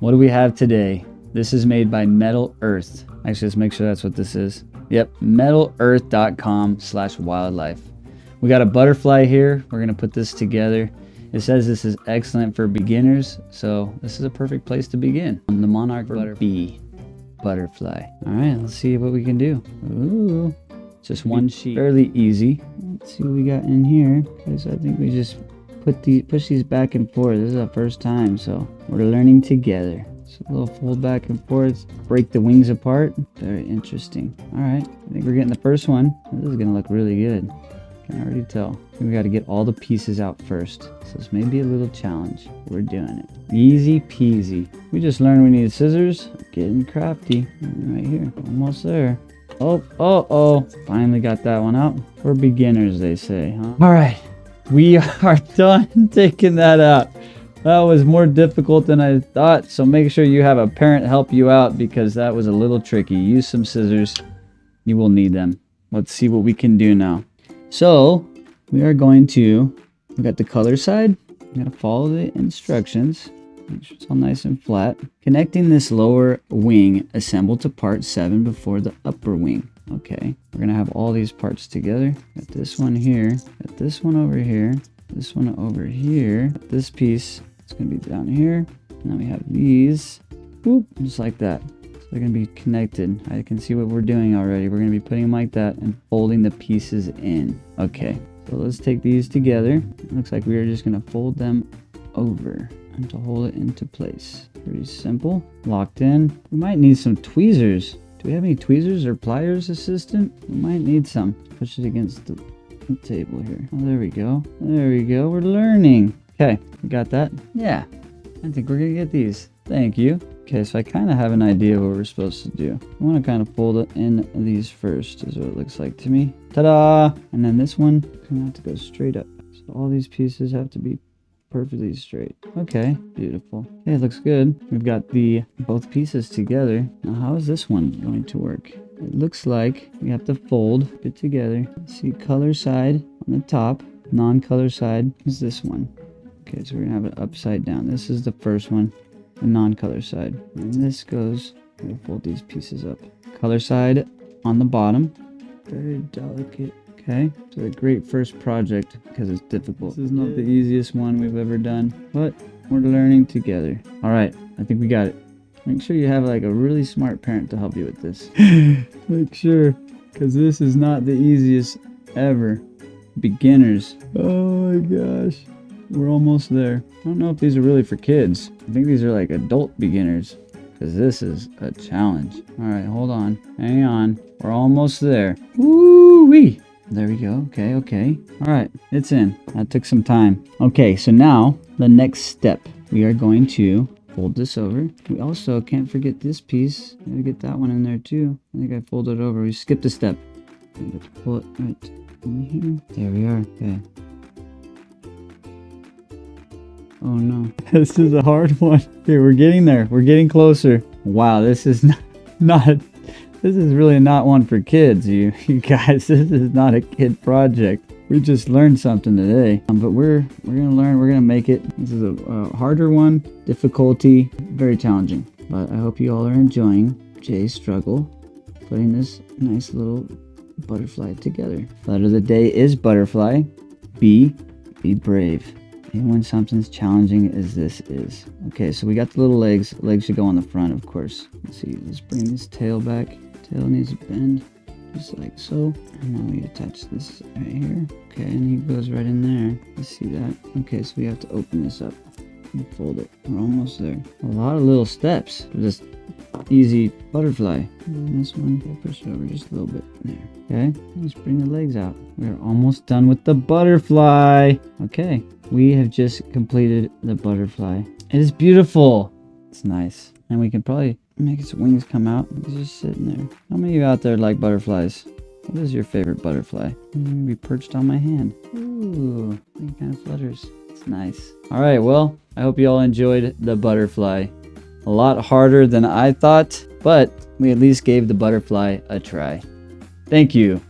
What do we have today? This is made by Metal Earth. Actually, let's make sure that's what this is. Yep, metalearth.com/wildlife. We got a butterfly here. We're gonna put this together. It says this is excellent for beginners, so this is a perfect place to begin. The monarch butterfly. All right, let's see what we can do. Ooh, just one sheet, fairly easy. Let's see what we got in here. Guys, I think we just push these back and forth. This is our first time, so we're learning together. So a little fold back and forth, break the wings apart. Very interesting. All right, I think we're getting the first one. This is gonna look really good. Can already tell. We got to get all the pieces out first. So this may be a little challenge. We're doing it. Easy peasy. We just learned we need scissors. Getting crafty. Right here. Almost there. Oh. Finally got that one out. For beginners, they say, huh? All right. We are done taking that out. That was more difficult than I thought. So make sure you have a parent help you out because that was a little tricky. Use some scissors. You will need them. Let's see what we can do now. So we are going to, we got the color side. We got to follow the instructions. Make sure it's all nice and flat. Connecting this lower wing, assemble to part 7 before the upper wing. Okay, we're going to have all these parts together. Got this one here, got this one over here, this one over here. This piece, it's going to be down here. And then we have these, whoop, just like that. They're going to be connected. I can see what we're doing already. We're going to be putting them like that and folding the pieces in. Okay, so let's take these together. It looks like we are just going to fold them over and to hold it into place. Pretty simple. Locked in. We might need some tweezers. Do we have any tweezers or pliers, assistant? We might need some. Push it against the table here. Oh, there we go. There we go. We're learning. Okay, we got that? Yeah, I think we're going to get these. Thank you. Okay, so I kind of have an idea what we're supposed to do. I want to kind of fold it in these first, is what it looks like to me. Ta-da! And then this one is going to have to go straight up. So all these pieces have to be perfectly straight. Okay, beautiful. Okay, it looks good. We've got both pieces together. Now, how is this one going to work? It looks like we have to fold it together. See, color side on the top. Non-color side is this one. Okay, so we're going to have it upside down. This is the first one. The non-color side, and this goes, we'll fold these pieces up. Color side on the bottom, very delicate. Okay, so a great first project because it's difficult. This is not the easiest one we've ever done, but we're learning together. All right, I think we got it. Make sure you have like a really smart parent to help you with this. Make sure, because this is not the easiest ever. Beginners. Oh my gosh. We're almost there. I don't know if these are really for kids. I think these are like adult beginners because this is a challenge. All right, hold on. Hang on. We're almost there. Woo-wee. There we go. Okay. All right, it's in. That took some time. Okay, so now the next step. We are going to fold this over. We also can't forget this piece. Gotta get that one in there too. I think I folded it over. We skipped a step. I have to pull it right in here. There we are. Okay. Oh no, this is a hard one. Here, we're getting there. We're getting closer. Wow, this is not this is really not one for kids, you guys. This is not a kid project. We just learned something today. But we're gonna learn, we're gonna make it. This is a harder one, difficulty, very challenging. But I hope you all are enjoying Jay's struggle, putting this nice little butterfly together. Letter of the day is butterfly. Be brave. And when something's challenging as this is. Okay, so we got the little legs. Legs should go on the front, of course. Let's see, let's bring this tail back. Tail needs to bend, just like so. And now we attach this right here. Okay, and he goes right in there. You see that? Okay, so we have to open this up and fold it. We're almost there. A lot of little steps for this easy butterfly. And this one, we'll push it over just a little bit. There. Okay, let's bring the legs out. We're almost done with the butterfly. Okay. We have just completed the butterfly. It is beautiful. It's nice. And we can probably make its wings come out. It's just sitting there. How many of you out there like butterflies? What is your favorite butterfly? Maybe perched on my hand. Ooh, it kind of flutters. It's nice. All right, well, I hope you all enjoyed the butterfly. A lot harder than I thought, but we at least gave the butterfly a try. Thank you.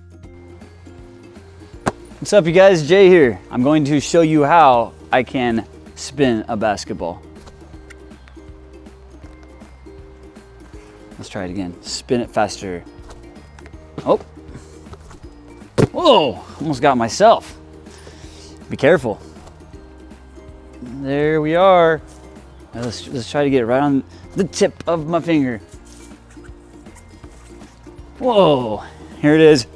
What's up, you guys? Jay here. I'm going to show you how I can spin a basketball. Let's try it again. Spin it faster. Oh. Whoa, almost got myself. Be careful. There we are. Now let's try to get it right on the tip of my finger. Whoa, here it is.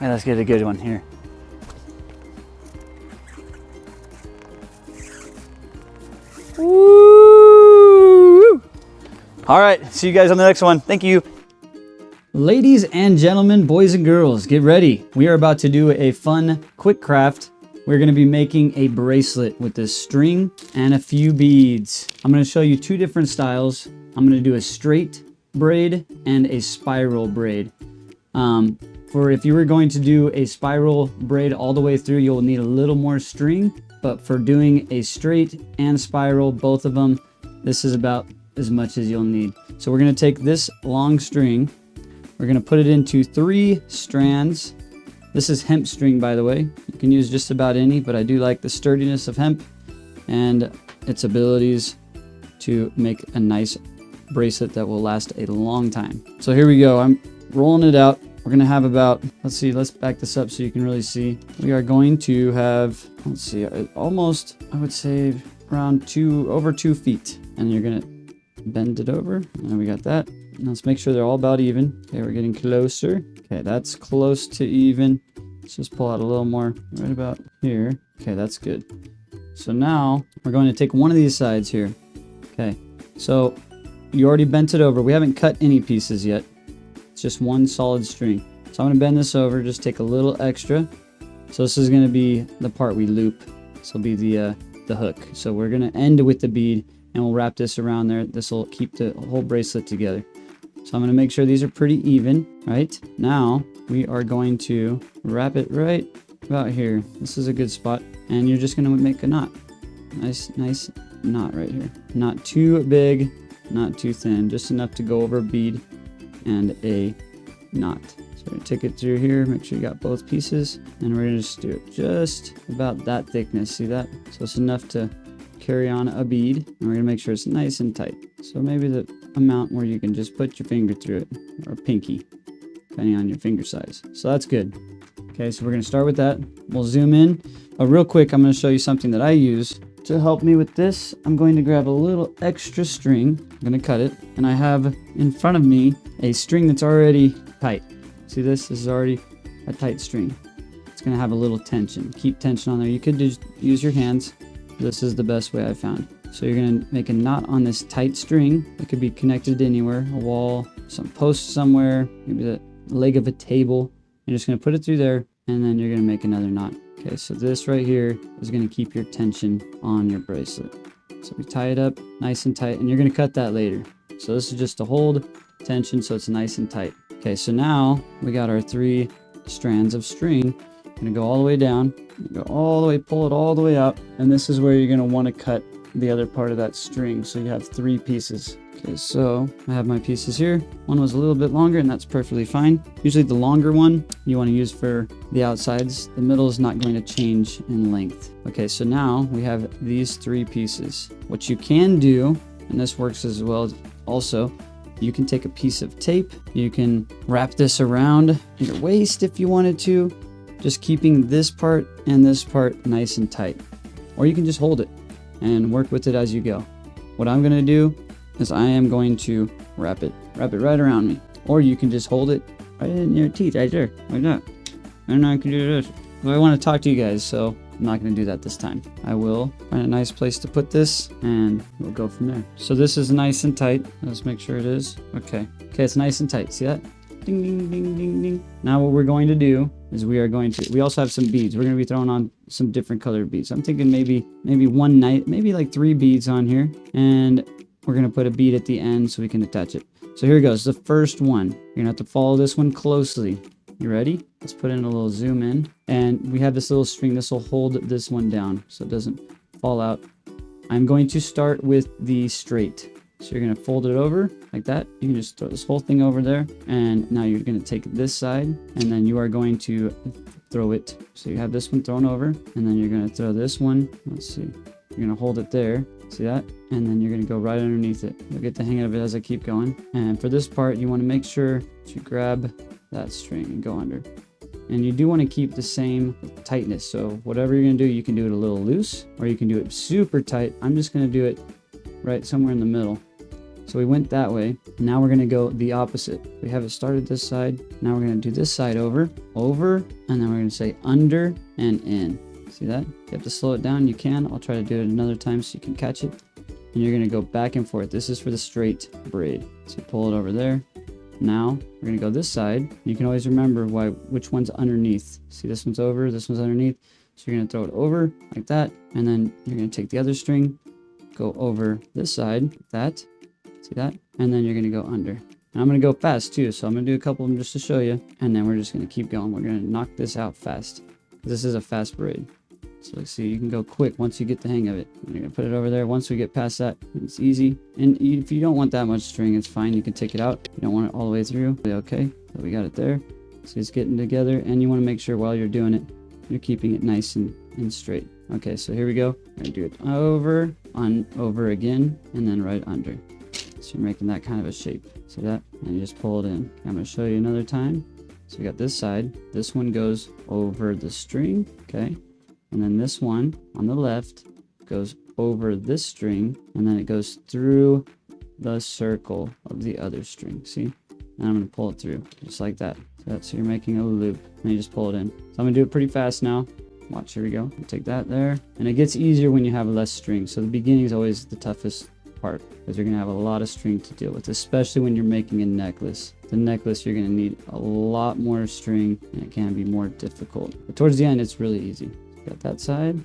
Right, let's get a good one here. Woo! All right, see you guys on the next one. Thank you. Ladies and gentlemen, boys and girls, get ready. We are about to do a fun, quick craft. We're gonna be making a bracelet with this string and a few beads. I'm gonna show you two different styles. I'm gonna do a straight braid and a spiral braid. For if you were going to do a spiral braid all the way through, you'll need a little more string. But for doing a straight and spiral, both of them, this is about as much as you'll need. So we're gonna take this long string, we're gonna put it into 3 strands. This is hemp string, by the way. You can use just about any, but I do like the sturdiness of hemp and its abilities to make a nice bracelet that will last a long time. So here we go. I'm rolling it out. We're gonna have about, let's see, let's back this up so you can really see. We are going to have, let's see, almost, I would say around over 2 feet. And you're gonna bend it over, and we got that. Now let's make sure they're all about even. Okay, we're getting closer. Okay, that's close to even. Let's just pull out a little more right about here. Okay, that's good. So now we're going to take one of these sides here. Okay, so you already bent it over. We haven't cut any pieces yet. It's just one solid string. So I'm gonna bend this over, just take a little extra. So this is gonna be the part we loop. This will be the hook. So we're gonna end with the bead and we'll wrap this around there. This will keep the whole bracelet together. So I'm gonna make sure these are pretty even, right? Now we are going to wrap it right about here. This is a good spot. And you're just gonna make a knot. Nice knot right here. Not too big, not too thin, just enough to go over a bead and a knot. So we're gonna take it through here, make sure you got both pieces, and we're gonna just do it just about that thickness. See that? So it's enough to carry on a bead, and we're gonna make sure it's nice and tight. So maybe the amount where you can just put your finger through it, or a pinky, depending on your finger size. So that's good. Okay, so we're gonna start with that. We'll zoom in. Real quick, I'm gonna show you something that I use to help me with this. I'm going to grab a little extra string. I'm gonna cut it, and I have in front of me a string that's already tight. See this? This is already a tight string. It's gonna have a little tension. Keep tension on there. You could just use your hands. This is the best way I've found. So you're gonna make a knot on this tight string. It could be connected anywhere, a wall, some post somewhere, maybe the leg of a table. You're just gonna put it through there, and then you're gonna make another knot. Okay, so this right here is gonna keep your tension on your bracelet. So we tie it up nice and tight, and you're gonna cut that later. So this is just to hold tension so it's nice and tight. Okay, so now we got our 3 strands of string. I'm gonna go all the way down, go all the way, pull it all the way out, and this is where you're gonna wanna cut the other part of that string, so you have 3 pieces. Okay, so I have my pieces here. One was a little bit longer, and that's perfectly fine. Usually the longer one you want to use for the outsides. The middle is not going to change in length. Okay, so now we have these 3 pieces. What you can do, and this works as well also, you can take a piece of tape. You can wrap this around your waist if you wanted to, just keeping this part and this part nice and tight. Or you can just hold it and work with it as you go. What I'm gonna do is I am going to wrap it right around me. Or you can just hold it right in your teeth, right there, like that. And I can do this. But I wanna talk to you guys, so I'm not gonna do that this time. I will find a nice place to put this, and we'll go from there. So this is nice and tight. Let's make sure it is. Okay, it's nice and tight, see that? Ding, ding, ding, ding, ding. Now what we're going to do is we also have some beads. We're gonna be throwing on some different colored beads. I'm thinking maybe one night, maybe like 3 beads on here. And we're gonna put a bead at the end so we can attach it. So here goes, the first one. You're gonna have to follow this one closely. You ready? Let's put in a little zoom in. And we have this little string. This will hold this one down so it doesn't fall out. I'm going to start with the straight. So you're gonna fold it over like that. You can just throw this whole thing over there. And now you're gonna take this side, and then you are going to throw it. So you have this one thrown over, and then you're gonna throw this one. Let's see. You're gonna hold it there, see that? And then you're gonna go right underneath it. You'll get the hang of it as I keep going. And for this part, you wanna make sure that you grab that string and go under. And you do wanna keep the same tightness. So whatever you're gonna do, you can do it a little loose, or you can do it super tight. I'm just gonna do it right somewhere in the middle. So we went that way. Now we're gonna go the opposite. We have it started this side. Now we're gonna do this side over, and then we're gonna say under and in. See that? You have to slow it down, you can. I'll try to do it another time so you can catch it. And you're gonna go back and forth. This is for the straight braid. So you pull it over there. Now we're gonna go this side. You can always remember which one's underneath. See, this one's over, this one's underneath. So you're gonna throw it over like that, and then you're gonna take the other string, go over this side, like that. See that? And then you're gonna go under. And I'm gonna go fast too, so I'm gonna do a couple of them just to show you. And then we're just gonna keep going. We're gonna knock this out fast. This is a fast braid. So let's see, you can go quick once you get the hang of it. You're gonna put it over there. Once we get past that, it's easy. And if you don't want that much string, it's fine. You can take it out. You don't want it all the way through. Okay, so we got it there. So it's getting together, and you wanna make sure while you're doing it, you're keeping it nice and straight. Okay, so here we go. We're gonna do it over, over again, and then right under. So you're making that kind of a shape. See that? And you just pull it in. I'm going to show you another time. So we got this side. This one goes over the string. Okay. And then this one on the left goes over this string. And then it goes through the circle of the other string. See? And I'm going to pull it through just like that. So you're making a loop. And you just pull it in. So I'm going to do it pretty fast now. Watch, here we go. Take that there. And it gets easier when you have less string. So the beginning is always the toughest part, because you're gonna have a lot of string to deal with, especially when you're making a necklace. The necklace, you're gonna need a lot more string, and it can be more difficult. But towards the end, it's really easy. Got that side.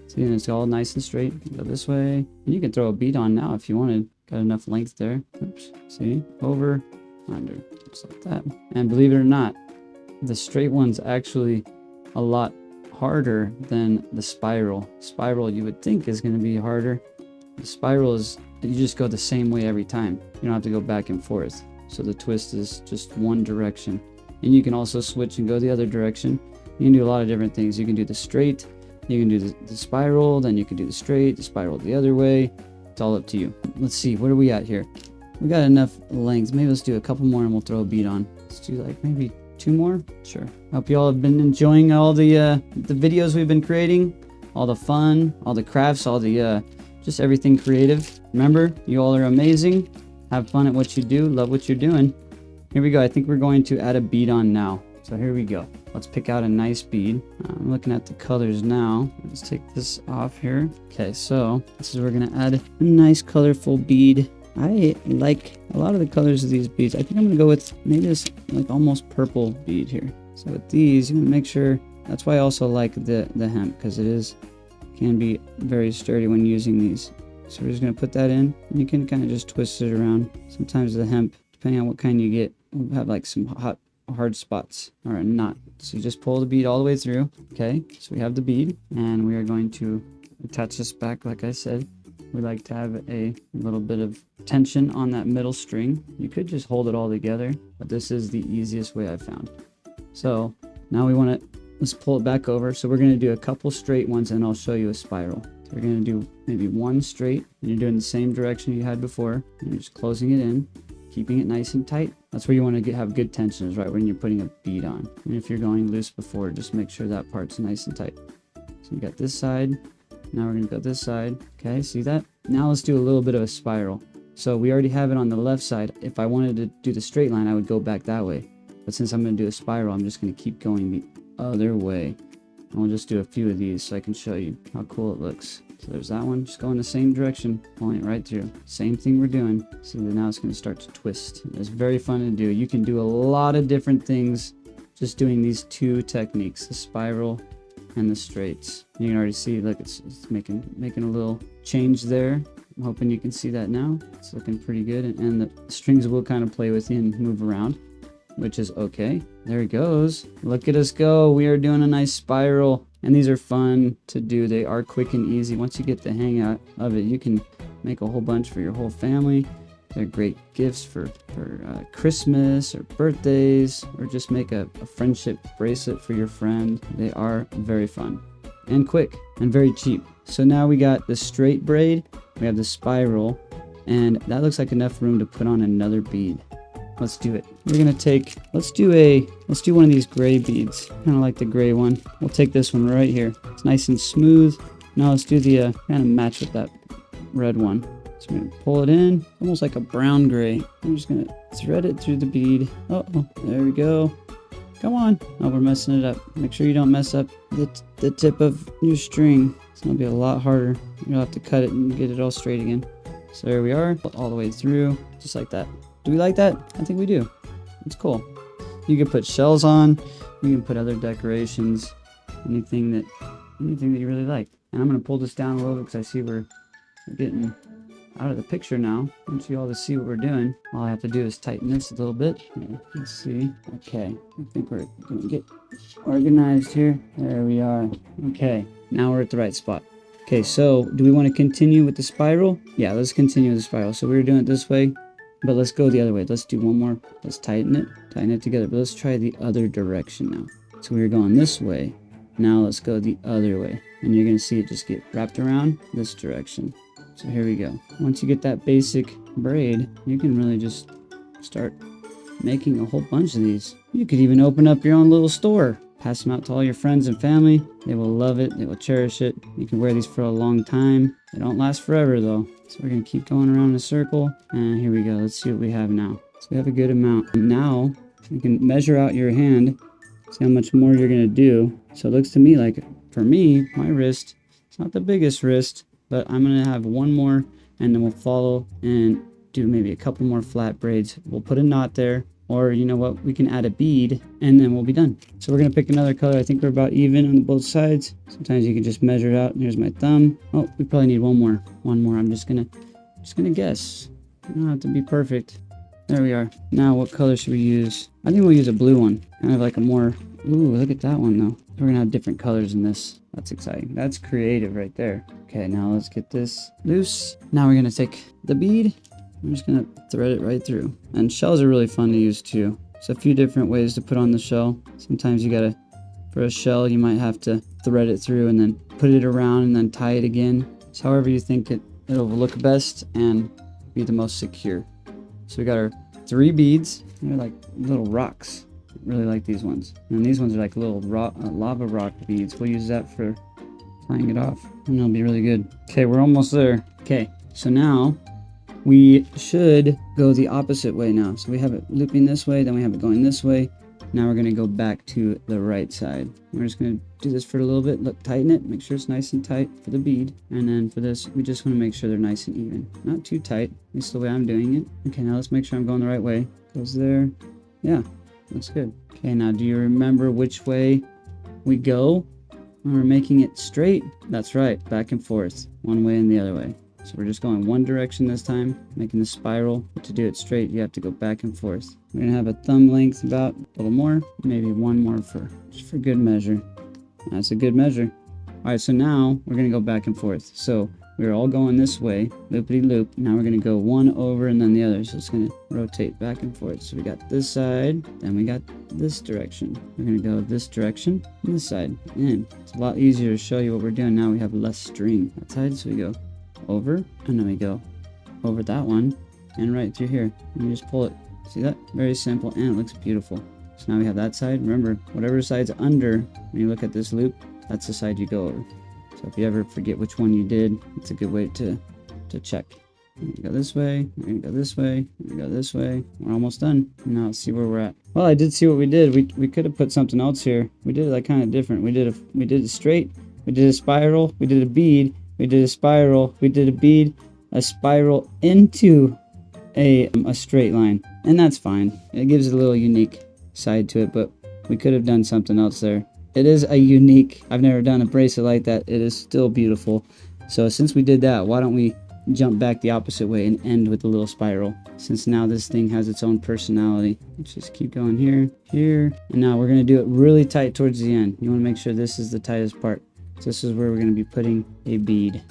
See, and it's all nice and straight. Go this way. And you can throw a bead on now if you wanted. Got enough length there. Oops. See? Over, under. Just like that. And believe it or not, the straight one's actually a lot harder than the spiral. Spiral, you would think, is gonna be harder. The spiral is, you just go the same way every time. You don't have to go back and forth. So the twist is just one direction. And you can also switch and go the other direction. You can do a lot of different things. You can do the straight, you can do the spiral, then you can do the straight, the spiral the other way. It's all up to you. Let's see, what are we at here? We got enough length. Maybe let's do a couple more and we'll throw a bead on. Let's do like maybe 2 more. Sure. Hope you all have been enjoying all the videos we've been creating, all the fun, all the crafts, all the just everything creative. Remember, you all are amazing. Have fun at what you do. Love what you're doing. Here we go. I think we're going to add a bead on now. So here we go. Let's pick out a nice bead. I'm looking at the colors now. Let's take this off here. Okay, so this is where we're gonna add a nice colorful bead. I like a lot of the colors of these beads. I think I'm gonna go with maybe this like almost purple bead here. So with these, you wanna make sure, that's why I also like the hemp, because it can be very sturdy when using these. So we're just going to put that in, and you can kind of just twist it around. Sometimes the hemp, depending on what kind you get, will have like some hard spots or a knot. So you just pull the bead all the way through. Okay, so we have the bead, and we are going to attach this back. Like I said, we like to have a little bit of tension on that middle string. You could just hold it all together, but this is the easiest way I've found. So now let's pull it back over. So we're going to do a couple straight ones, and I'll show you a spiral. So we're going to do maybe one straight, and you're doing the same direction you had before, and you're just closing it in, keeping it nice and tight. That's where you want to have good tension, is right when you're putting a bead on. And if you're going loose before, just make sure that part's nice and tight. So you got this side. Now we're going to go this side. Okay, see that? Now let's do a little bit of a spiral. So we already have it on the left side. If I wanted to do the straight line, I would go back that way. But since I'm going to do a spiral, I'm just going to keep going the other way. And we'll just do a few of these so I can show you how cool it looks. So there's that one, just go in the same direction, pulling it right through. Same thing we're doing. See, now it's going to start to twist. It's very fun to do. You can do a lot of different things just doing these 2 techniques, the spiral and the straights. You can already see, look, it's making a little change there. I'm hoping you can see that now. It's looking pretty good, and the strings will kind of play with you and move around, which is okay. There it goes. Look at us go. We are doing a nice spiral, and these are fun to do. They are quick and easy. Once you get the hang of it, you can make a whole bunch for your whole family. They're great gifts for Christmas or birthdays, or just make a friendship bracelet for your friend. They are very fun and quick and very cheap. So now we got the straight braid, we have the spiral, and that looks like enough room to put on another bead. Let's do it. We're gonna take, let's do one of these gray beads. Kind of like the gray one. We'll take this one right here. It's nice and smooth. Now let's do the, kind of match with that red one. So I'm gonna pull it in, almost like a brown gray. I'm just gonna thread it through the bead. Oh, there we go. Come on. Oh, we're messing it up. Make sure you don't mess up the tip of your string. It's gonna be a lot harder. You'll have to cut it and get it all straight again. So there we are, all the way through, just like that. Do we like that? I think we do. It's cool. You can put shells on. You can put other decorations. Anything that you really like. And I'm gonna pull this down a little bit because I see we're getting out of the picture now. I want you all to see what we're doing. All I have to do is tighten this a little bit. Yeah, let's see. Okay, I think we're gonna get organized here. There we are. Okay, now we're at the right spot. Okay, so do we want to continue with the spiral? Yeah, let's continue with the spiral. So we were doing it this way, but let's go the other way. Let's do one more. Let's tighten it together. But let's try the other direction now. So we were going this way. Now let's go the other way. And you're gonna see it just get wrapped around this direction. So here we go. Once you get that basic braid, you can really just start making a whole bunch of these. You could even open up your own little store. Pass them out to all your friends and family. They will love it. They will cherish it. You can wear these for a long time. They don't last forever though. So we're gonna keep going around in a circle. And here we go. Let's see what we have now. So we have a good amount. Now you can measure out your hand. See how much more you're gonna do. So it looks to me like, for me, my wrist, it's not the biggest wrist, but I'm gonna have one more and then we'll follow and do maybe a couple more flat braids. We'll put a knot there, or you know what, we can add a bead and then we'll be done. So we're gonna pick another color. I think we're about even on both sides. Sometimes you can just measure it out. Here's my thumb. Oh, we probably need one more. I'm just gonna guess. You don't have to be perfect. There we are. Now what color should we use? I think we'll use a blue one. Kind of like a more, ooh, look at that one though. We're gonna have different colors in this. That's exciting. That's creative right there. Okay, now let's get this loose. Now we're gonna take the bead. I'm just gonna thread it right through. And shells are really fun to use too. There's a few different ways to put on the shell. Sometimes you gotta, for a shell, you might have to thread it through and then put it around and then tie it again. So however you think it'll look best and be the most secure. So we got our 3 beads. They're like little rocks. I really like these ones. And these ones are like little lava rock beads. We'll use that for tying it off. And it'll be really good. Okay, we're almost there. Okay, so now we should go the opposite way now. So we have it looping this way, then we have it going this way. Now we're gonna go back to the right side. We're just gonna do this for a little bit. Look, tighten it, make sure it's nice and tight for the bead. And then for this, we just wanna make sure they're nice and even. Not too tight, at least the way I'm doing it. Okay, now let's make sure I'm going the right way. Goes there, yeah, that's good. Okay, now do you remember which way we go when we're making it straight? That's right, back and forth, one way and the other way. So we're just going one direction this time, making the spiral. But to do it straight, you have to go back and forth. We're gonna have a thumb length about a little more, maybe one more just for good measure. That's a good measure. All right, so now we're gonna go back and forth. So we're all going this way, loopity loop. Now we're gonna go one over and then the other. So it's gonna rotate back and forth. So we got this side, then we got this direction. We're gonna go this direction and this side. And it's a lot easier to show you what we're doing now. We have less string that side, so we go over and then we go over that one and right through here and you just pull it. See that? Very simple, and it looks beautiful. So now we have that side. Remember, whatever side's under, when you look at this loop, that's the side you go over. So if you ever forget which one you did, it's a good way to check. We're gonna go this way, we're gonna go this way, we're gonna go this way. We're almost done. Now let's see where we're at. Well, I did see what we did. We could have put something else here. We did it like kind of different. We did it straight, we did a spiral, we did a bead, we did a spiral, we did a bead, a spiral into a straight line. And that's fine. It gives it a little unique side to it, but we could have done something else there. It is a unique, I've never done a bracelet like that. It is still beautiful. So since we did that, why don't we jump back the opposite way and end with a little spiral? Since now this thing has its own personality. Let's just keep going here, here. And now we're gonna do it really tight towards the end. You wanna make sure this is the tightest part. So this is where we're gonna be putting a bead.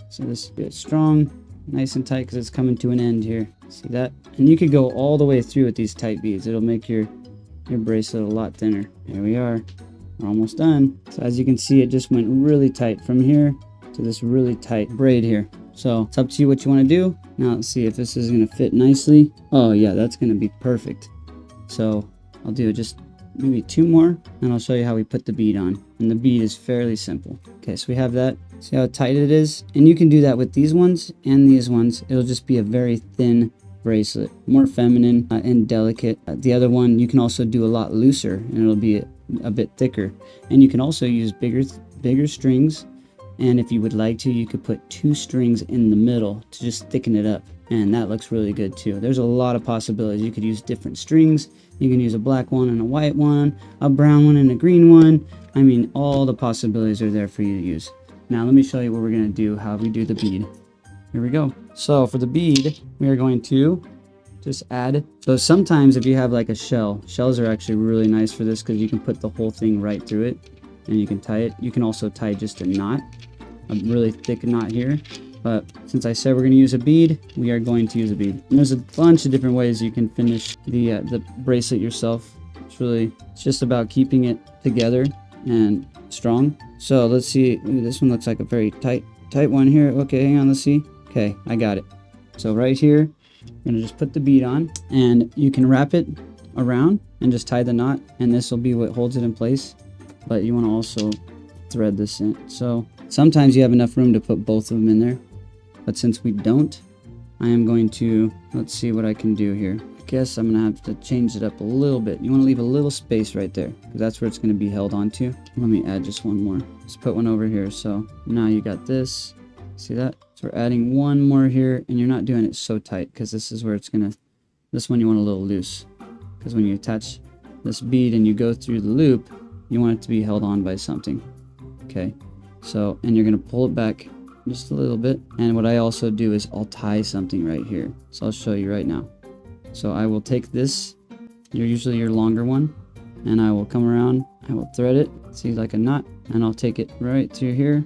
So this is strong, nice and tight because it's coming to an end here. See that? And you could go all the way through with these tight beads. It'll make your bracelet a lot thinner. Here we are. We're almost done. So as you can see, it just went really tight from here to this really tight braid here. So it's up to you what you want to do. Now let's see if this is going to fit nicely. Oh yeah, that's going to be perfect. So I'll do just maybe 2 more, and I'll show you how we put the bead on. And the bead is fairly simple. Okay, so we have that. See how tight it is? And you can do that with these ones and these ones. It'll just be a very thin bracelet, more feminine and delicate. The other one you can also do a lot looser, and it'll be a bit thicker. And you can also use bigger strings, and if you would like to, you could put 2 strings in the middle to just thicken it up, and that looks really good too. There's a lot of possibilities. You could use different strings. You can use a black one and a white one, a brown one and a green one. I mean, all the possibilities are there for you to use. Now let me show you what we're going to do, how we do the bead. Here we go. So for the bead, we are going to just add. So sometimes if you have like a shell, shells are actually really nice for this because you can put the whole thing right through it and you can tie it. You can also tie just a knot, a really thick knot here. But since I said we're going to use a bead, we are going to use a bead. And there's a bunch of different ways you can finish the bracelet yourself. It's just about keeping it together and strong. So let's see. Ooh, this one looks like a very tight one here. Okay, hang on. Let's see. Okay, I got it. So right here, I'm going to just put the bead on, and you can wrap it around and just tie the knot, and this will be what holds it in place. But you want to also thread this in. So sometimes you have enough room to put both of them in there. But since we don't, I am going to, let's see what I can do here. I guess I'm going to have to change it up a little bit. You want to leave a little space right there, because that's where it's going to be held onto. Let me add just one more. Let's put one over here. So now you got this. See that? So we're adding one more here, and you're not doing it so tight, because this is where it's going to, this one you want a little loose. Because when you attach this bead and you go through the loop, you want it to be held on by something. Okay. So, and you're going to pull it back just a little bit. And what I also do is I'll tie something right here. So I'll show you right now. So I will take this, usually your longer one, and I will come around, I will thread it, see, like a knot, and I'll take it right through here,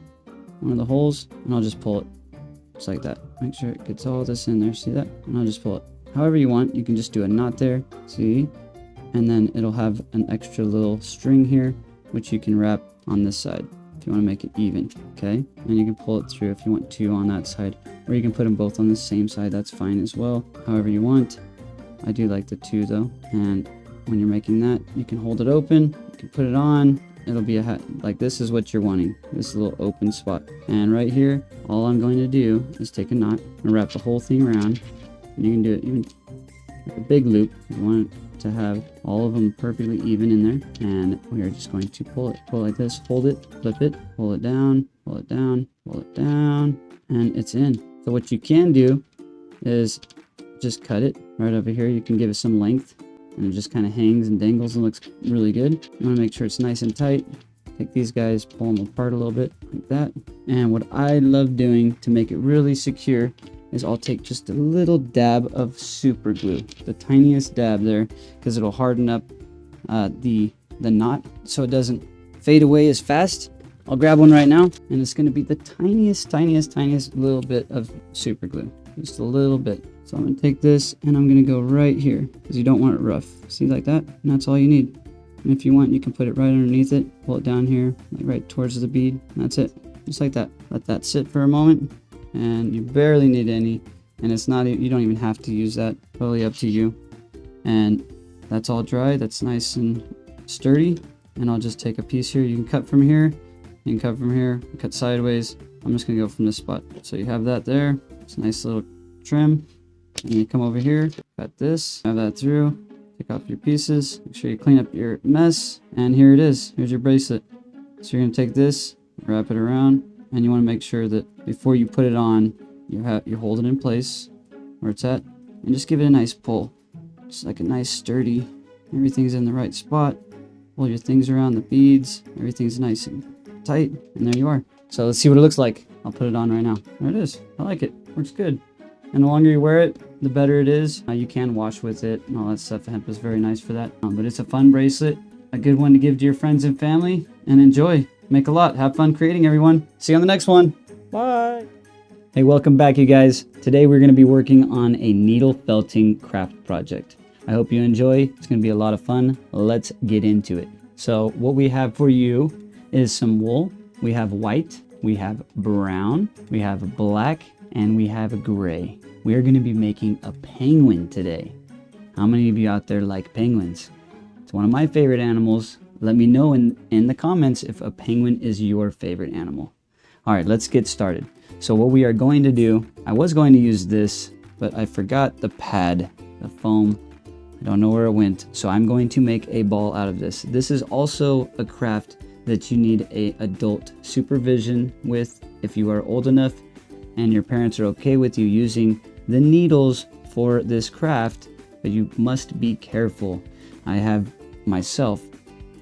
one of the holes, and I'll just pull it just like that. Make sure it gets all this in there. See that? And I'll just pull it however you want. You can just do a knot there, see, and then it'll have an extra little string here, which you can wrap on this side if you want to make it even. Okay, and you can pull it through if you want 2 on that side, or you can put them both on the same side. That's fine as well, however you want. I do like the 2 though. And when you're making that, you can hold it open, you can put it on. It'll be a hat, like this is what you're wanting, this little open spot. And right here, all I'm going to do is take a knot and wrap the whole thing around. And you can do it even like a big loop if you want to have all of them perfectly even in there. And we are just going to pull it like this, hold it, flip it, pull it down, pull it down, pull it down, and it's in. So what you can do is just cut it right over here. You can give it some length, and it just kind of hangs and dangles and looks really good. You want to make sure it's nice and tight. Take these guys, pull them apart a little bit like that. And what I love doing to make it really secure is I'll take just a little dab of super glue, the tiniest dab there, because it'll harden up the knot so it doesn't fade away as fast. I'll grab one right now, and it's going to be the tiniest little bit of super glue, just a little bit. So I'm going to take this and I'm going to go right here, because you don't want it rough. See, like that? And that's all you need. And if you want, you can put it right underneath it, pull it down here, like right towards the bead. And that's it. Just like that. Let that sit for a moment, and you barely need any. And it's not, you don't even have to use that. Totally up to you. And that's all dry. That's nice and sturdy. And I'll just take a piece here. You can cut from here. You can cut from here. Cut sideways. I'm just going to go from this spot. So you have that there. It's a nice little trim. And you come over here, cut this, have that through, take off your pieces, make sure you clean up your mess, and here it is. Here's your bracelet. So you're going to take this, wrap it around, and you want to make sure that before you put it on, you hold it in place where it's at, and just give it a nice pull. Just like a nice sturdy, everything's in the right spot. Pull your things around, the beads, everything's nice and tight, and there you are. So let's see what it looks like. I'll put it on right now. There it is. I like it. Works good. And the longer you wear it, the better it is. You can wash with it and all that stuff. Hemp is very nice for that. But it's a fun bracelet, a good one to give to your friends and family, and enjoy. Make a lot. Have fun creating, everyone. See you on the next one. Bye. Hey, welcome back, you guys. Today we're going to be working on a needle felting craft project. I hope you enjoy. It's going to be a lot of fun. Let's get into it. So what we have for you is some wool. We have white we have brown, we have black, and we have gray. We are going to be making a penguin today. How many of you out there like penguins? It's one of my favorite animals. Let me know in the comments if a penguin is your favorite animal. All right, let's get started. So what we are going to do, I was going to use this, but I forgot the pad, the foam. I don't know where it went. So I'm going to make a ball out of this. This is also a craft that you need a adult supervision with if you are old enough and your parents are okay with you using the needles for this craft, but you must be careful. I have myself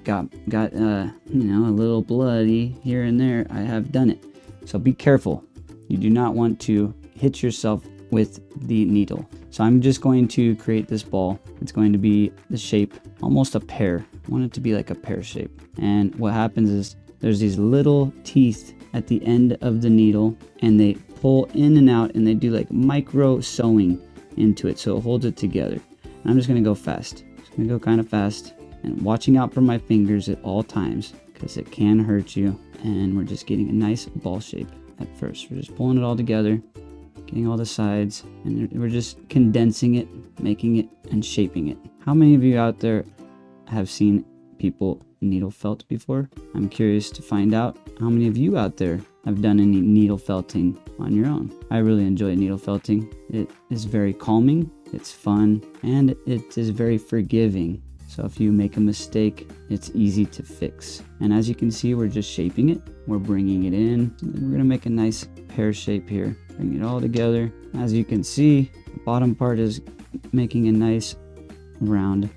got a little bloody here and there. I have done it. So be careful. You do not want to hit yourself with the needle. So I'm just going to create this ball. It's going to be the shape, almost a pear. I want it to be like a pear shape. And what happens is there's these little teeth at the end of the needle, and they pull in and out, and they do like micro sewing into it, so it holds it together. And I'm just gonna go fast. Just gonna go kind of fast and watching out for my fingers at all times because it can hurt you. And we're just getting a nice ball shape at first. We're just pulling it all together, getting all the sides, and we're just condensing it, making it, and shaping it. How many of you out there have seen people needle felt before? I'm curious to find out how many of you out there have done any needle felting on your own. I really enjoy needle felting. It is very calming, it's fun, and it is very forgiving. So if you make a mistake, it's easy to fix. And as you can see, we're just shaping it. We're bringing it in. We're gonna make a nice pear shape here. Bring it all together. As you can see, the bottom part is making a nice round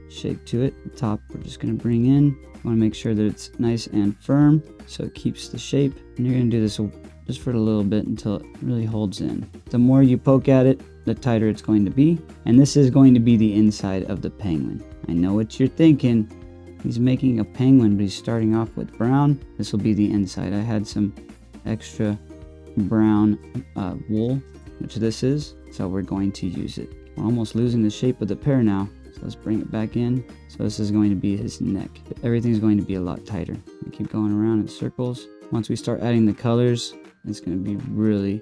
shape to it. The top, we're just gonna bring in. You wanna make sure that it's nice and firm so it keeps the shape. And you're gonna do this just for a little bit until it really holds in. The more you poke at it, the tighter it's going to be. And this is going to be the inside of the penguin. I know what you're thinking. He's making a penguin, but he's starting off with brown. This will be the inside. I had some extra brown wool, which this is, so we're going to use it. We're almost losing the shape of the pear now, so let's bring it back in. So this is going to be his neck. Everything's going to be a lot tighter. We keep going around in circles. Once we start adding the colors, it's going to be really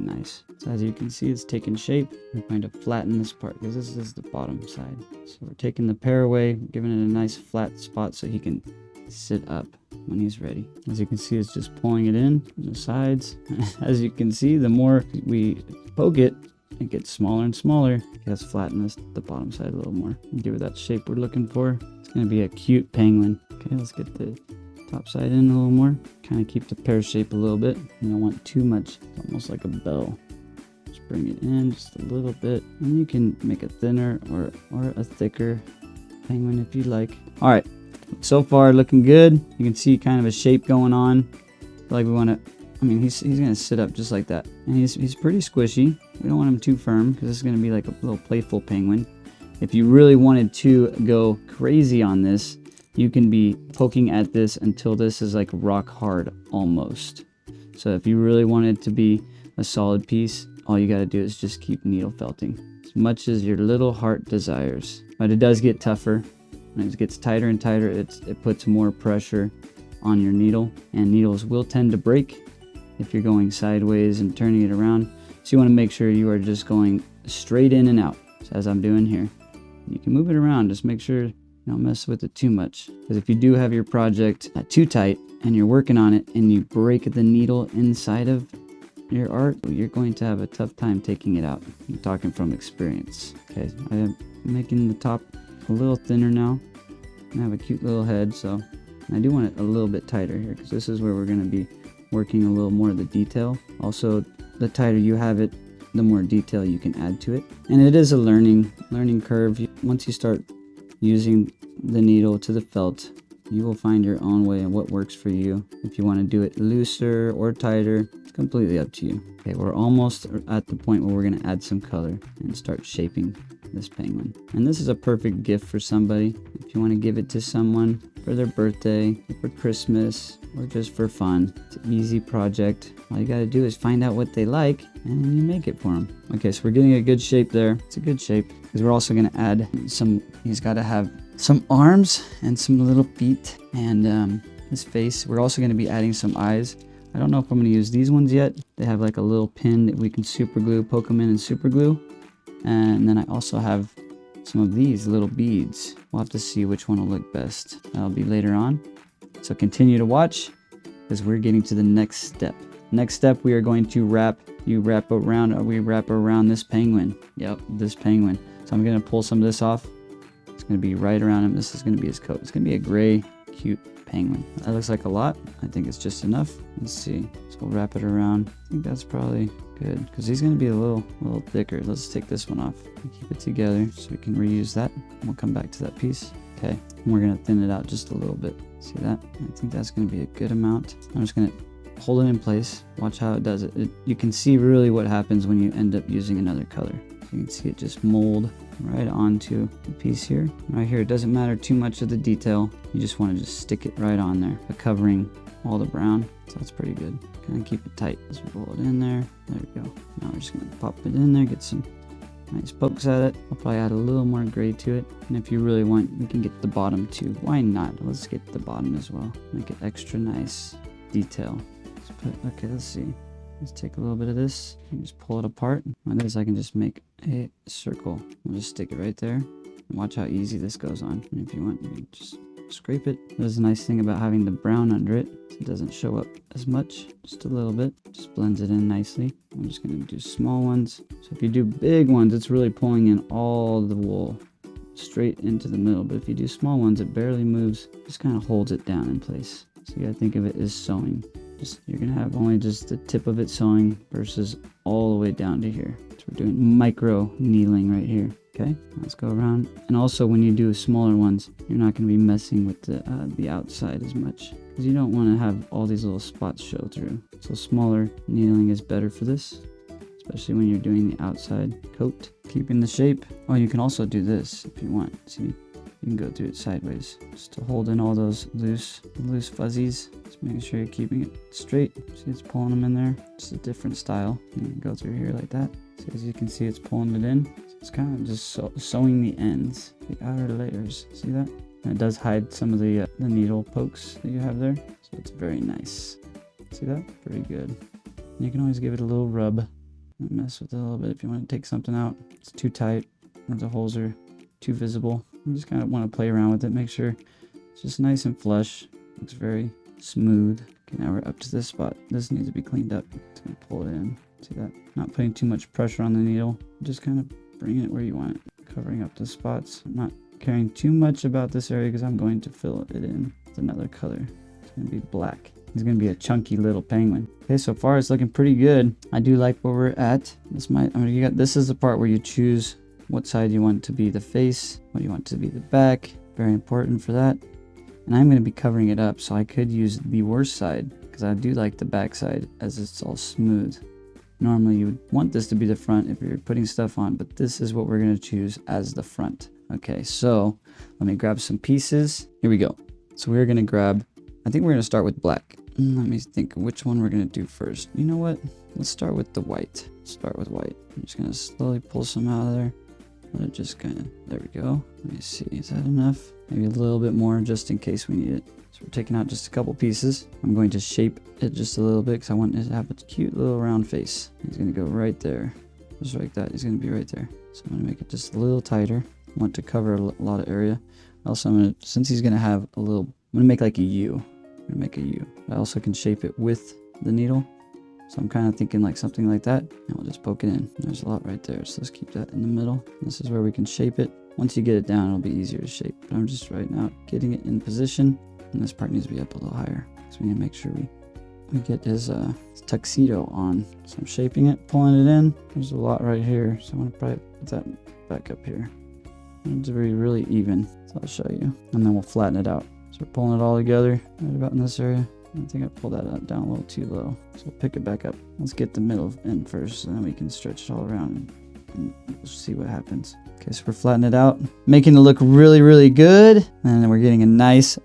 nice. So as you can see, it's taking shape. We're going to flatten this part because this is the bottom side. So we're taking the pear away, giving it a nice flat spot so he can sit up when he's ready. As you can see, it's just pulling it in from the sides. As you can see, the more we poke it, it gets smaller and smaller. Let's flatten the bottom side a little more. Give it that shape we're looking for. It's going to be a cute penguin. Okay, let's get the top side in a little more. Kind of keep the pear shape a little bit. You don't want too much. It's almost like a bell. Just bring it in just a little bit. And you can make a thinner or a thicker penguin if you like. All right, so far looking good. You can see kind of a shape going on. Like we want to, he's gonna sit up just like that. And he's pretty squishy. We don't want him too firm because this is gonna be like a little playful penguin. If you really wanted to go crazy on this, you can be poking at this until this is like rock hard almost. So if you really want it to be a solid piece, all you got to do is just keep needle felting as much as your little heart desires. But it does get tougher. When it gets tighter and tighter, it puts more pressure on your needle, and needles will tend to break if you're going sideways and turning it around. So you want to make sure you are just going straight in and out, so as I'm doing here. You can move it around, just make sure don't mess with it too much, because if you do have your project too tight and you're working on it and you break the needle inside of your art, you're going to have a tough time taking it out. I'm talking from experience. Okay, I am making the top a little thinner now. I have a cute little head, so I do want it a little bit tighter here because this is where we're going to be working a little more of the detail. Also, the tighter you have it, the more detail you can add to it. And it is a learning curve. Once you start using the needle to the felt, you will find your own way and what works for you. If you want to do it looser or tighter, it's completely up to you. Okay, we're almost at the point where we're going to add some color and start shaping this penguin. And this is a perfect gift for somebody. If you want to give it to someone for their birthday, for Christmas, or just for fun, it's an easy project. All you got to do is find out what they like and you make it for them. Okay, so we're getting a good shape there. It's a good shape because we're also going to add he's got to have some arms and some little feet and his face. We're also going to be adding some eyes. I don't know if I'm going to use these ones yet. They have like a little pin that we can super glue, poke them in and super glue. And then I also have some of these little beads. We'll have to see which one will look best. That'll be later on. So continue to watch because we're getting to the next step. Next step, we are going to wrap around this penguin. Yep, this penguin. So I'm going to pull some of this off. It's going to be right around him. This is going to be his coat. It's going to be a gray, cute penguin. That looks like a lot. I think it's just enough. Let's see. So we'll wrap it around. I think that's probably good because he's going to be a little thicker. Let's take this one off and keep it together so we can reuse that. We'll come back to that piece. Okay, and we're going to thin it out just a little bit. See that? I think that's going to be a good amount. I'm just going to hold it in place. Watch how it does it. You can see really what happens when you end up using another color. So you can see it just mold right onto the piece here. Right here, it doesn't matter too much of the detail. You just want to just stick it right on there, covering all the brown. So that's pretty good. Kind of keep it tight as we roll it in there. There we go. Now we're just going to pop it in there, get some nice pokes at it. I'll probably add a little more gray to it. And if you really want, you can get the bottom too. Why not? Let's get the bottom as well. Make it extra nice detail. Okay, let's see. Let's take a little bit of this and just pull it apart. On this, I can just make a circle. I'll just stick it right there. And watch how easy this goes on. And if you want, you can just scrape it. There's a nice thing about having the brown under it. So it doesn't show up as much. Just a little bit. Just blends it in nicely. I'm just going to do small ones. So if you do big ones, it's really pulling in all the wool straight into the middle. But if you do small ones, it barely moves. Just kind of holds it down in place. So you got to think of it as sewing. You're gonna have only just the tip of it sewing versus all the way down to here. So we're doing micro needling right here. Okay, let's go around. And also when you do smaller ones, you're not gonna be messing with the outside as much because you don't want to have all these little spots show through. So smaller needling is better for this, especially when you're doing the outside coat. Keeping the shape. Oh, you can also do this if you want. See? You can go through it sideways just to hold in all those loose fuzzies. Just making sure you're keeping it straight. See, it's pulling them in there. Just a different style. You can go through here like that. So as you can see, it's pulling it in. So it's kind of just sewing the ends, the outer layers. See that? And it does hide some of the needle pokes that you have there. So it's very nice. See that? Pretty good. And you can always give it a little rub. Mess with it a little bit if you want to take something out. It's too tight or the holes are too visible. You just kind of want to play around with it, make sure it's just nice and flush. Looks very smooth. Okay, now we're up to this spot. This needs to be cleaned up. It's going to pull it in. See that? Not putting too much pressure on the needle. Just kind of bringing it where you want it. Covering up the spots. I'm not caring too much about this area because I'm going to fill it in with another color. It's going to be black. He's going to be a chunky little penguin. Okay, so far it's looking pretty good. I do like where we're at. This is the part where you choose what side you want to be the face, what you want to be the back. Very important for that. And I'm going to be covering it up, so I could use the worst side because I do like the back side as it's all smooth. Normally you would want this to be the front if you're putting stuff on, but this is what we're going to choose as the front. Okay, so let me grab some pieces. Here we go. So we're going to grab, I think we're going to start with black. Let me think which one we're going to do first. You know what? Let's start with the white. Start with white. I'm just going to slowly pull some out of there. Let it just kind of, there we go. Let me see, is that enough? Maybe a little bit more just in case we need it. So we're taking out just a couple pieces. I'm going to shape it just a little bit because I want it to have a cute little round face. He's going to go right there. Just like that, he's going to be right there. So I'm going to make it just a little tighter. I want to cover a lot of area. Also, since he's going to have a little, I'm going to make like a U. I'm going to make a U. I also can shape it with the needle. So I'm kind of thinking like something like that, and we'll just poke it in. There's a lot right there, so let's keep that in the middle. This is where we can shape it. Once you get it down, it'll be easier to shape. But I'm just right now getting it in position, and this part needs to be up a little higher. So we need to make sure we get his tuxedo on. So I'm shaping it, pulling it in. There's a lot right here, so I want to probably put that back up here. It's really even, so I'll show you. And then we'll flatten it out. So we're pulling it all together right about in this area. I think I pulled that down a little too low. So we'll pick it back up. Let's get the middle in first, and then we can stretch it all around and we'll see what happens. Okay, so we're flattening it out, making it look really good. And then we're getting a nice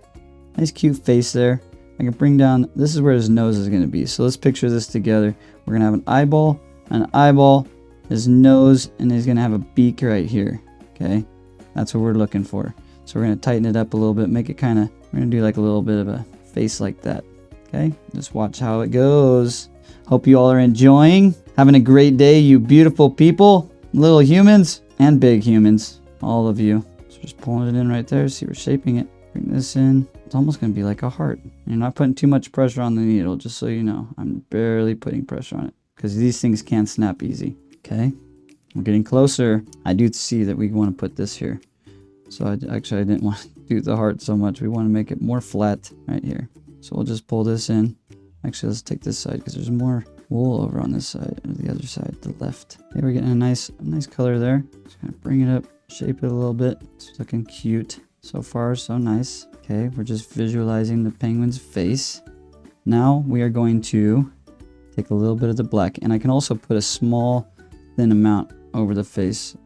cute face there. I can bring down, this is where his nose is going to be. So let's picture this together. We're going to have an eyeball, his nose, and he's going to have a beak right here. Okay, that's what we're looking for. So we're going to tighten it up a little bit, make it kind of, we're going to do like a little bit of a face like that. Okay, just watch how it goes. Hope you all are enjoying. Having a great day, you beautiful people. Little humans and big humans. All of you. So just pulling it in right there. See, we're shaping it. Bring this in. It's almost going to be like a heart. You're not putting too much pressure on the needle, just so you know. I'm barely putting pressure on it because these things can't snap easy. Okay, we're getting closer. I do see that we want to put this here. So I didn't want to do the heart so much. We want to make it more flat right here. So we'll just pull this in. Actually, let's take this side because there's more wool over on this side, or the other side, the left. Okay, we're getting a nice color there. Just gonna bring it up, shape it a little bit. It's looking cute. So far, so nice. Okay, we're just visualizing the penguin's face. Now we are going to take a little bit of the black, and I can also put a small, thin amount over the face.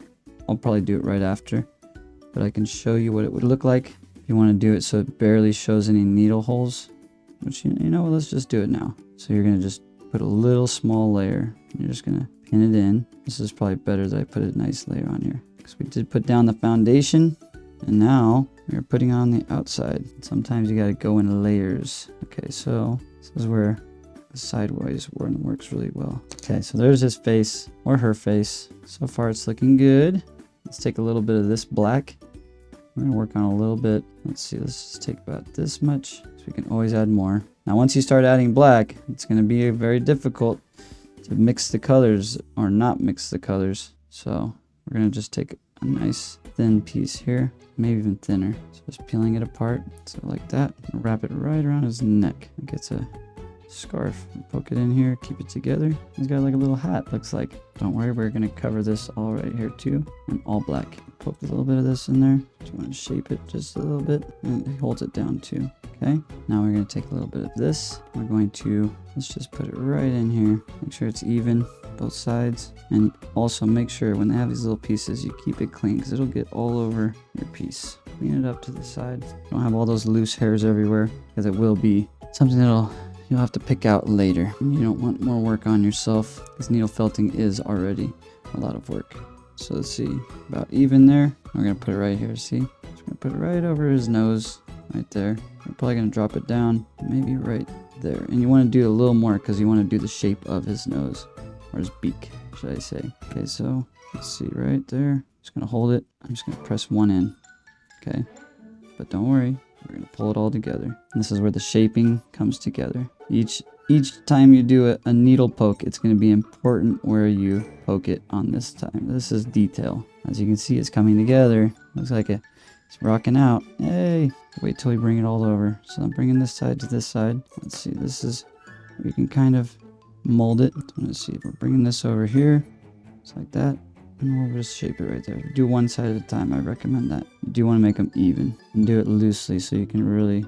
I'll probably do it right after, but I can show you what it would look like if you want to do it so it barely shows any needle holes. Which, you know what, let's just do it now. So you're gonna just put a little small layer. You're just gonna pin it in. This is probably better that I put a nice layer on here, because we did put down the foundation, and now we're putting on the outside. Sometimes you gotta go in layers. Okay, so this is where the sideways one works really well. Okay, so there's his face, or her face. So far it's looking good. Let's take a little bit of this black. We're gonna work on a little bit. Let's see, let's just take about this much. So we can always add more. Now once you start adding black, it's gonna be very difficult to mix the colors or not mix the colors. So we're gonna just take a nice thin piece here, maybe even thinner. So just peeling it apart, so like that. Wrap it right around his neck. It gets a scarf. Poke it in here, keep it together. He's got like a little hat, looks like. Don't worry, we're gonna cover this all right here too, and all black. Poke a little bit of this in there. Just want to shape it just a little bit, and it holds it down too. Okay, now we're gonna take a little bit of this. We're going to, let's just put it right in here. Make sure it's even, both sides. And also make sure when they have these little pieces, you keep it clean, because it'll get all over your piece. Clean it up to the side. Don't have all those loose hairs everywhere, because it will be something you'll have to pick out later. You don't want more work on yourself, because needle felting is already a lot of work. So let's see, about even there. We're gonna put it right here, see? Just gonna put it right over his nose, right there. We're probably gonna drop it down, maybe right there. And you wanna do a little more because you wanna do the shape of his nose, or his beak, should I say. Okay, so let's see right there. Just gonna hold it. I'm just gonna press one in, okay? But don't worry, we're gonna pull it all together. And this is where the shaping comes together. Each time you do a needle poke, it's going to be important where you poke it on this time. This is detail. As you can see, it's coming together. Looks like it's rocking out. Hey! Wait till we bring it all over. So I'm bringing this side to this side. Let's see, this is where you can kind of mold it. Let's see, if we're bringing this over here, just like that. And we'll just shape it right there. Do one side at a time, I recommend that. You do want to make them even. And do it loosely so you can really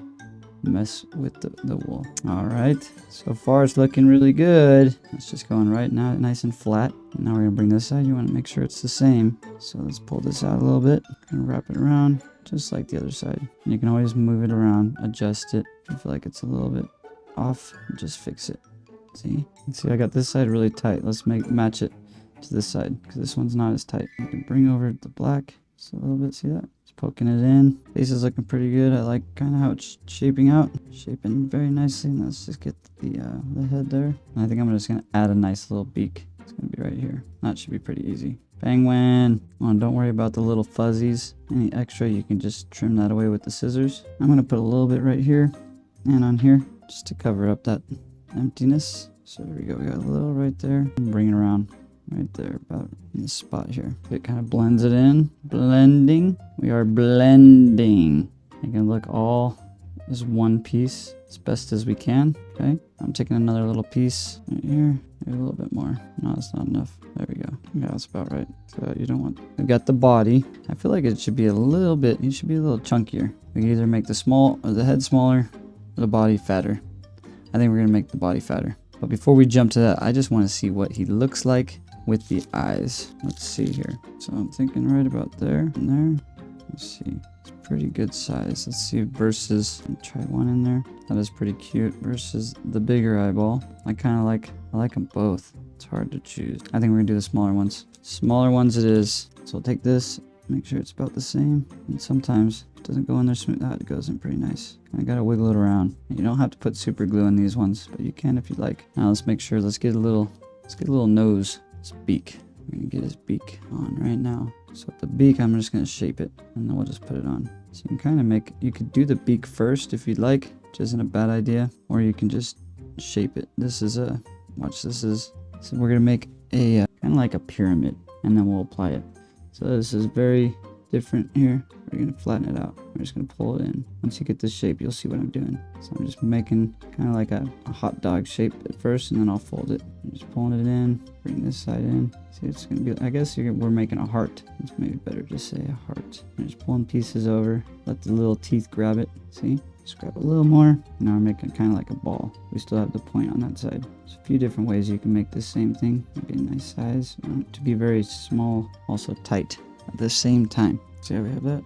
mess with the wool. All right, so far it's looking really good. It's just going right now, nice and flat. And now we're gonna bring this side. You want to make sure it's the same. So let's pull this out a little bit and wrap it around just like the other side. And you can always move it around, adjust it. If you feel like it's a little bit off, just fix it. See, I got this side really tight. Let's match it to this side, because this one's not as tight. You can bring over the black just a little bit. See that? Poking it in. Face is looking pretty good. I like kind of how it's shaping out. Shaping very nicely. And let's just get the head there. And I think I'm just going to add a nice little beak. It's going to be right here. That should be pretty easy. Penguin. Oh, and don't worry about the little fuzzies. Any extra, you can just trim that away with the scissors. I'm going to put a little bit right here and on here just to cover up that emptiness. So there we go. We got a little right there. And bring it around. Right there, about in this spot here. It kind of blends it in. Blending. We are blending. You can look all as one piece as best as we can. Okay. I'm taking another little piece right here. Maybe a little bit more. No, it's not enough. There we go. Yeah, that's about right. So you don't want. We've got the body. I feel like it should be a little bit. It should be a little chunkier. We can either make the head smaller or the body fatter. I think we're gonna make the body fatter. But before we jump to that, I just want to see what he looks like with the eyes. Let's see here. So I'm thinking right about there and there. Let's see. It's pretty good size. Let's see versus, try one in there. That is pretty cute versus the bigger eyeball. I like them both. It's hard to choose. I think we're gonna do the smaller ones. Smaller ones it is. So we'll take this Make sure it's about the same. And sometimes it doesn't go in there smooth. It goes in pretty nice. I gotta wiggle it around. And you don't have to put super glue in these ones, but you can if you'd like. Now let's make sure, let's get a little nose. It's beak. We're gonna get his beak on right now. So with the beak, I'm just gonna shape it, and then we'll just put it on. So you can kind of you could do the beak first if you'd like, which isn't a bad idea, or you can just shape it. This is so we're gonna make a kind of like a pyramid, and then we'll apply it. So this is very different here. We're gonna flatten it out. We're just gonna pull it in. Once you get this shape, you'll see what I'm doing. So I'm just making kind of like a hot dog shape at first, and then I'll fold it. I'm just pulling it in, bring this side in. See, it's gonna be, I guess we're making a heart. It's maybe better to say a heart. I'm just pulling pieces over, let the little teeth grab it. See? Just grab a little more. Now we're making kind of like a ball. We still have the point on that side. There's a few different ways you can make the same thing. Maybe a nice size. You want it to be very small, also tight at the same time. See how we have that?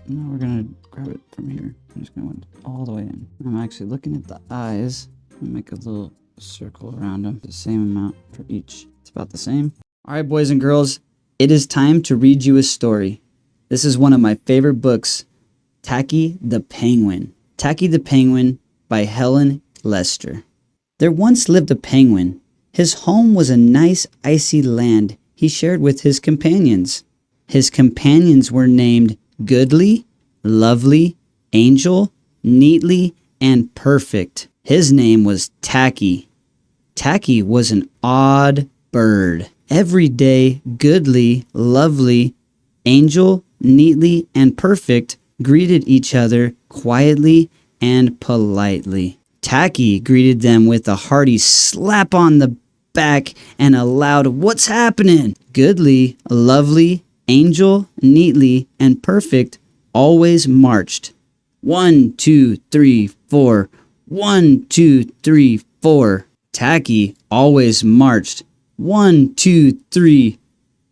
Now we're gonna grab it from here. I'm just gonna went all the way in. I'm actually looking at the eyes. I'm make a little circle around them. The same amount for each. It's about the same. All right, boys and girls, it is time to read you a story. This is one of my favorite books, Tacky the Penguin. Tacky the Penguin by Helen Lester. There once lived a penguin. His home was a nice icy land he shared with his companions. His companions were named Goodly, Lovely, Angel, Neatly, and Perfect. His name was Tacky. Tacky was an odd bird. Every day, Goodly, Lovely, Angel, Neatly, and Perfect greeted each other quietly and politely. Tacky greeted them with a hearty slap on the back and a loud, "What's happening?" Goodly, Lovely, Angel, Neatly, and Perfect always marched. 1, 2, 3, 4. 1, 2, 3, 4. Tacky always marched. 1, 2, 3,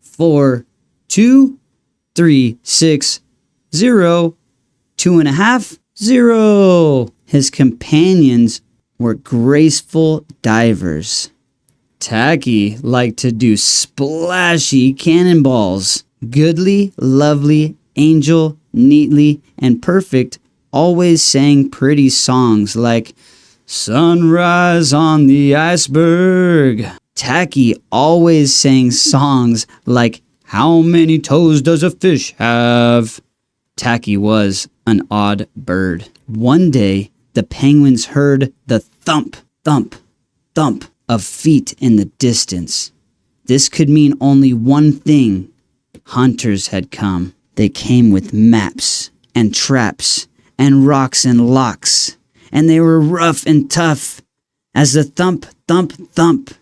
4. 2, 3, 6, 0. 2.5, 0. His companions were graceful divers. Tacky liked to do splashy cannonballs. Goodly, Lovely, Angel, Neatly, and Perfect always sang pretty songs like "Sunrise on the Iceberg." Tacky always sang songs like "How many toes does a fish have?" Tacky was an odd bird. One day, the penguins heard the thump, thump, thump of feet in the distance. This could mean only one thing. Hunters had come. They came with maps and traps and rocks and locks, and they were rough and tough. As the thump, thump, thump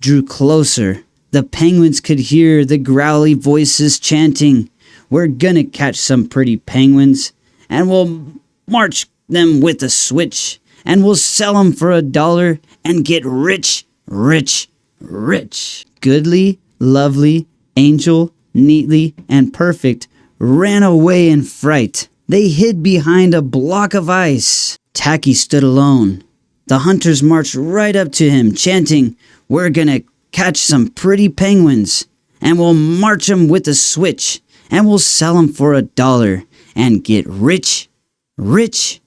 drew closer, the penguins could hear the growly voices chanting, "We're gonna catch some pretty penguins, and we'll march them with a switch, and we'll sell them for $1 and get rich, rich, rich." Goodly, Lovely, Angel, Neatly, and Perfect ran away in fright. They hid behind a block of ice. Tacky stood alone. The hunters marched right up to him, chanting, "We're gonna catch some pretty penguins, and we'll march them with a switch, and we'll sell them for $1 and get rich, rich,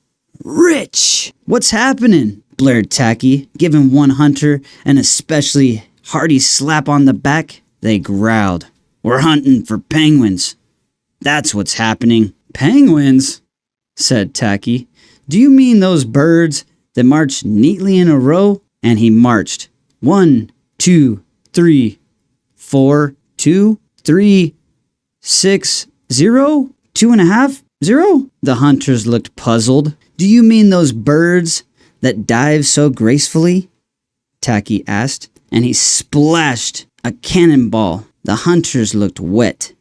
rich." "What's happening?" blared Tacky, giving one hunter an especially hearty slap on the back. They growled, "We're hunting for penguins. That's what's happening." "Penguins?" said Tacky. "Do you mean those birds that march neatly in a row?" And he marched. 1, 2, 3, 4, 2, 3, 6, 0, 2.5, 0. The hunters looked puzzled. "Do you mean those birds that dive so gracefully?" Tacky asked, and he splashed a cannonball. The hunters looked wet.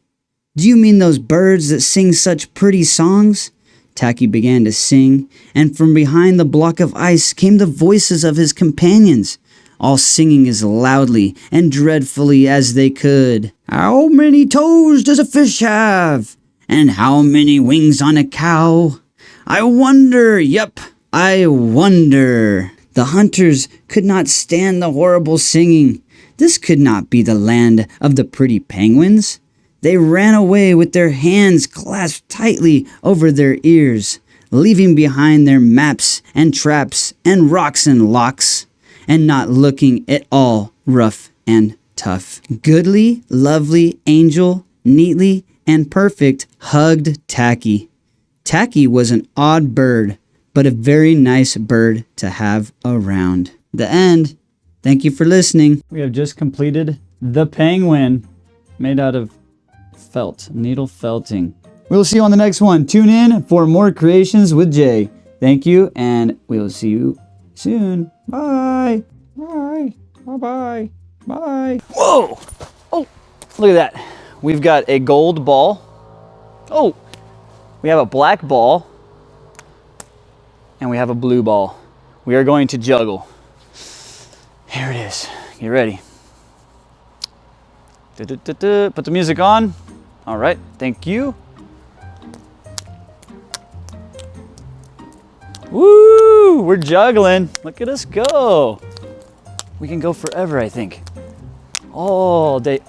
"Do you mean those birds that sing such pretty songs?" Tacky began to sing, and from behind the block of ice came the voices of his companions, all singing as loudly and dreadfully as they could. "How many toes does a fish have? And how many wings on a cow? I wonder, yup, I wonder." The hunters could not stand the horrible singing. This could not be the land of the pretty penguins. They ran away with their hands clasped tightly over their ears, leaving behind their maps and traps and rocks and locks, and not looking at all rough and tough. Goodly, lovely angel, neatly and perfect, hugged Tacky. Tacky was an odd bird, but a very nice bird to have around. The end. Thank you for listening. We have just completed The Penguin, made out of felt, needle felting. We'll see you on the next one. Tune in for more creations with Jay. Thank you, and we'll see you soon. Bye. Bye. Bye-bye. Bye. Whoa! Oh, look at that. We've got a gold ball. Oh, we have a black ball. And we have a blue ball. We are going to juggle. Here it is. Get ready. Put the music on. All right, thank you. Woo, we're juggling. Look at us go. We can go forever, I think. All day.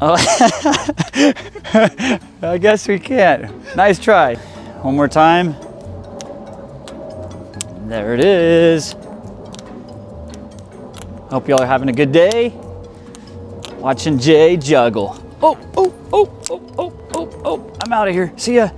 Oh, I guess we can. Nice try. One more time. There it is. Hope y'all are having a good day. Watching Jay juggle. Oh, oh, oh, oh, oh, oh, oh. I'm out of here. See ya.